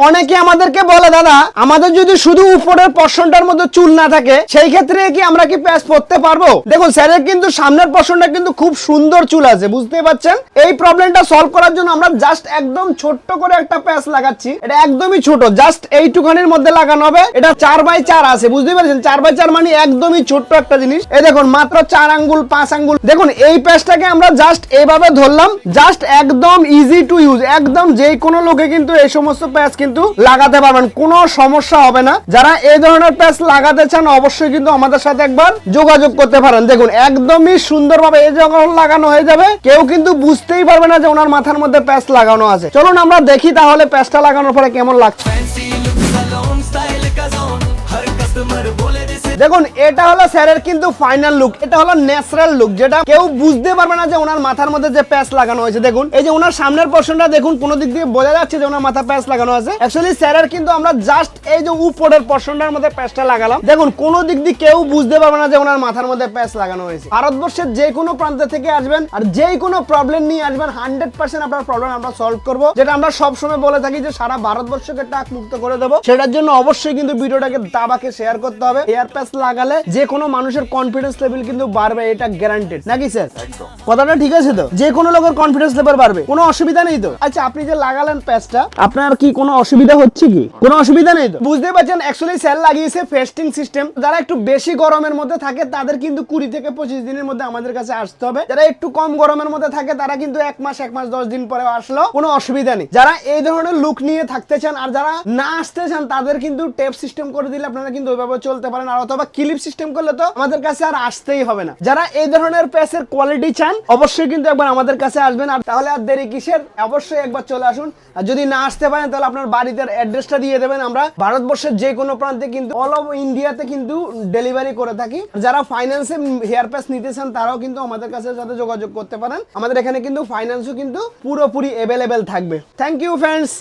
অনেকে আমাদেরকে বলে দাদা আমাদের যদি শুধু উপরের পোরশনটার মধ্যে চুল না থাকে সেই ক্ষেত্রে কি আমরা কি প্যাচ পরতে পারবো? দেখুন স্যারের কিন্তু সামনের পোরশনটা কিন্তু খুব সুন্দর চুল আছে, বুঝতে পারছেন? এই প্রবলেমটা সলভ করার জন্য আমরা জাস্ট একদম ছোট্ট করে একটা প্যাচ লাগাচ্ছি। এটা একদমই ছোট, জাস্ট এইটুখানির মধ্যে লাগানো হবে। এটা 4x4 আছে, বুঝতে পারছেন? 4x4 মানে একদমই ছোট্ট একটা জিনিস। এই দেখুন মাত্র 4 আঙ্গুল 5 আঙ্গুল। দেখুন এই প্যাচটাকে আমরা জাস্ট এইভাবে ধরলাম, জাস্ট একদম ইজি টু ইউজ, একদম যে কোনো লোকে কিন্তু এই সমস্ত প্যাচ কিন্তু লাগাতে পারবেন, কোনো সমস্যা হবে না। যারা এই ধরনের প্যাচ লাগাতে চান অবশ্যই কিন্তু আমাদের সাথে একবার যোগাযোগ করতে পারেন। দেখুন একদমই সুন্দরভাবে এই যখন লাগানো হয়ে যাবে কেউ কিন্তু বুঝতেই পারবে না যে ওনার মাথার মধ্যে প্যাচ লাগানো আছে। চলুন আমরা দেখি তাহলে প্যাচটা লাগানোর পরে কেমন লাগছে। দেখুন এটা হলো স্যারের কিন্তু ফাইনাল লুক, এটা হলো ন্যাচারাল লুক, যেটা কেউ বুঝতে পারবে না যে ওনার মাথার মধ্যে যে প্যাচ লাগানো হয়েছে। দেখুন এই যে ওনার সামনের পোরশনটা দেখুন, কোন দিক দিয়ে বোঝা যাচ্ছে যে ওনার মাথা প্যাচ লাগানো আছে। অ্যাকচুয়ালি স্যারের কিন্তু আমরা জাস্ট এই যে উপরের পোরশনটার মধ্যে প্যাচটা লাগালাম। দেখুন কোন দিক দিয়ে কেউ বুঝতে পারবে না যে ওনার মাথার মধ্যে প্যাচ লাগানো হয়েছে। ভারতবর্ষের যে কোনো প্রান্ত থেকে আসবেন আর যে কোনো প্রবলেম নিয়ে আসবেন 100% আপনার প্রবলেম আমরা সলভ করব। যেটা আমরা সব সময় বলে থাকি যে সারা ভারতবর্ষকে টাক মুক্ত করে দেবো। সেটার জন্য অবশ্যই কিন্তু ভিডিওটাকে দাবাকে শেয়ার করতে হবে। এয়ার প্যাচ লাগালে যে কোনো মানুষের কনফিডেন্স লেভেল কিন্তু বাড়বে, এটা গ্যারান্টেড নাকি স্যার? কথাটা ঠিক আছে তো? যে কোনো লোকের কনফিডেন্স লেভেল বাড়বে, কোনো অসুবিধা নেই তো? আচ্ছা আপনি যে লাগালেন প্যাচটা, আপনার কি কোনো অসুবিধা হচ্ছে কি? কোনো অসুবিধা নেই তো? বুঝতে পারছেন অ্যাকচুয়ালি স্যার লাগিয়েছে ফেস্টিং সিস্টেম। যারা একটু বেশি গরমের মধ্যে থাকে তাদের কিন্তু 20 থেকে 25 দিনের মধ্যে আমাদের কাছে আসতে হবে। যারা একটু কম গরমের মধ্যে থাকে তারা কিন্তু 1 মাস 10 দিন পরে আসলো কোনো অসুবিধা নেই। যারা এই ধরনের লুক নিয়ে থাকতে চান আর যারা না আসতে চান তাদের কিন্তু টেপ সিস্টেম করে দিলে আপনারা কিন্তু ওইভাবে চলতে পারেন, আর অথবা ক্লিপ সিস্টেম করলে তো আমাদের কাছে আর আসতেই হবে না। যারা এই ধরনের প্যাচের কোয়ালিটি চান অবশ্যই কিন্তু একবার আমাদের কাছে আসবেন। আর তাহলে আর দেরি কিসের, অবশ্যই একবার চলে আসুন। আর যদি না আসতে পারেন তাহলে আপনার বাড়িতে অ্যাড্রেসটা দিয়ে দেবেন। আমরা ভারতবর্ষের যে কোনো প্রান্তে কিন্তু অল ওভার ইন্ডিয়াতে কিন্তু ডেলিভারি করে থাকি। যারা ফাইন্যান্সে হেয়ার প্যাচ নিতে চান তারাও কিন্তু আমাদের কাছে সাথে যোগাযোগ করতে পারেন। আমাদের এখানে কিন্তু ফাইন্যান্সও কিন্তু পুরোপুরি অ্যাভেলেবেল থাকবে। Thank you friends.